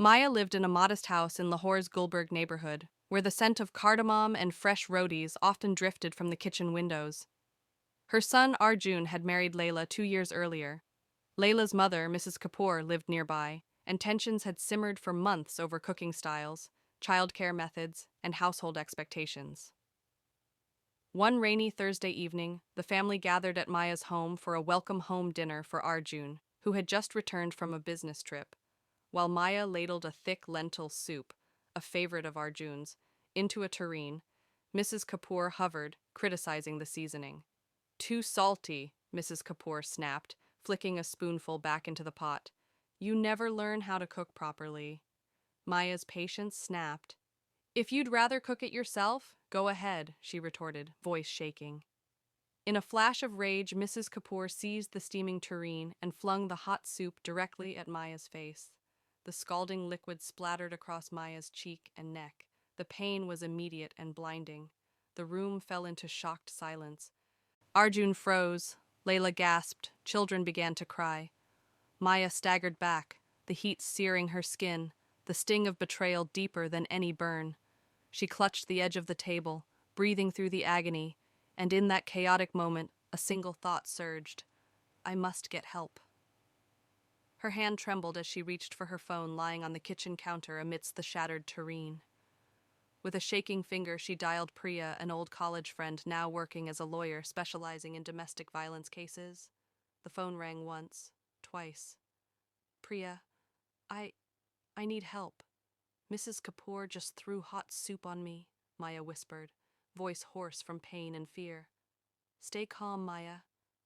Maya lived in a modest house in Lahore's Gulberg neighborhood, where the scent of cardamom and fresh rotis often drifted from the kitchen windows. Her son Arjun had married Layla 2 years earlier. Layla's mother, Mrs. Kapoor, lived nearby, and tensions had simmered for months over cooking styles, childcare methods, and household expectations. One rainy Thursday evening, the family gathered at Maya's home for a welcome home dinner for Arjun, who had just returned from a business trip. While Maya ladled a thick lentil soup, a favorite of Arjun's, into a tureen, Mrs. Kapoor hovered, criticizing the seasoning. Too salty, Mrs. Kapoor snapped, flicking a spoonful back into the pot. You never learn how to cook properly. Maya's patience snapped. If you'd rather cook it yourself, go ahead, she retorted, voice shaking. In a flash of rage, Mrs. Kapoor seized the steaming tureen and flung the hot soup directly at Maya's face. The scalding liquid splattered across Maya's cheek and neck. The pain was immediate and blinding. The room fell into shocked silence. Arjun froze. Layla gasped. Children began to cry. Maya staggered back, the heat searing her skin, the sting of betrayal deeper than any burn. She clutched the edge of the table, breathing through the agony, and in that chaotic moment, a single thought surged. I must get help. Her hand trembled as she reached for her phone lying on the kitchen counter amidst the shattered tureen. With a shaking finger, she dialed Priya, an old college friend now working as a lawyer specializing in domestic violence cases. The phone rang once, twice. Priya, I need help. Mrs. Kapoor just threw hot soup on me, Maya whispered, voice hoarse from pain and fear. Stay calm, Maya.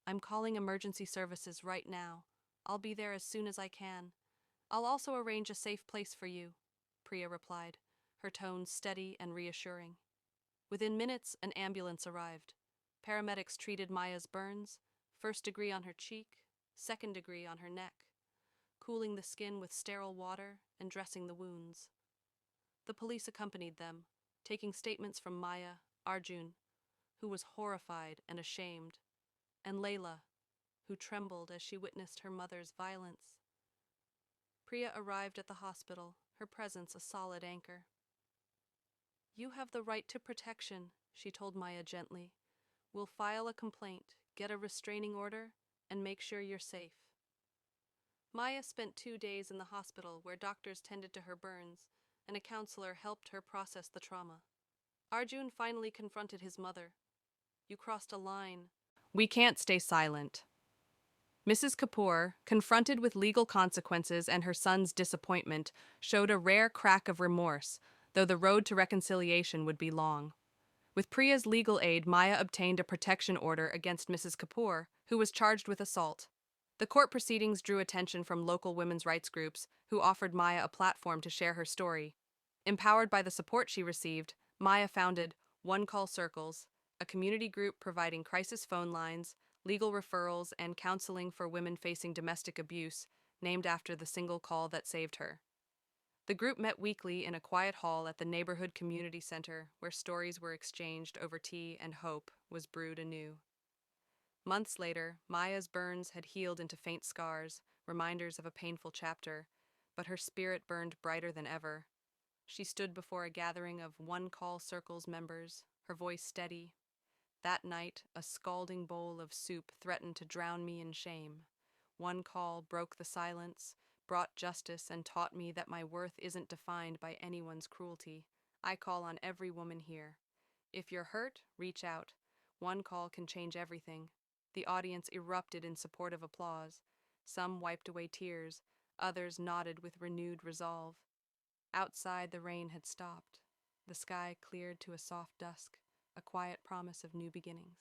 I'm calling emergency services right now. I'll be there as soon as I can. I'll also arrange a safe place for you, Priya replied, her tone steady and reassuring. Within minutes, an ambulance arrived. Paramedics treated Maya's burns, first degree on her cheek, second degree on her neck, cooling the skin with sterile water and dressing the wounds. The police accompanied them, taking statements from Maya, Arjun, who was horrified and ashamed, and Layla, who trembled as she witnessed her mother's violence. Priya arrived at the hospital, her presence a solid anchor. You have the right to protection, she told Maya gently. We'll file a complaint, get a restraining order, and make sure you're safe. Maya spent 2 days in the hospital where doctors tended to her burns, and a counselor helped her process the trauma. Arjun finally confronted his mother. You crossed a line. We can't stay silent. Mrs. Kapoor, confronted with legal consequences and her son's disappointment, showed a rare crack of remorse, though the road to reconciliation would be long. With Priya's legal aid, Maya obtained a protection order against Mrs. Kapoor, who was charged with assault. The court proceedings drew attention from local women's rights groups, who offered Maya a platform to share her story. Empowered by the support she received, Maya founded One Call Circles, a community group providing crisis phone lines, legal referrals, and counseling for women facing domestic abuse, named after the single call that saved her. The group met weekly in a quiet hall at the neighborhood community center, where stories were exchanged over tea and hope was brewed anew. Months later, Maya's burns had healed into faint scars, reminders of a painful chapter, but her spirit burned brighter than ever. She stood before a gathering of One Call Circle's members, her voice steady. That night, a scalding bowl of soup threatened to drown me in shame. One call broke the silence, brought justice, and taught me that my worth isn't defined by anyone's cruelty. I call on every woman here. If you're hurt, reach out. One call can change everything. The audience erupted in supportive applause. Some wiped away tears, others nodded with renewed resolve. Outside, the rain had stopped. The sky cleared to a soft dusk, a quiet promise of new beginnings.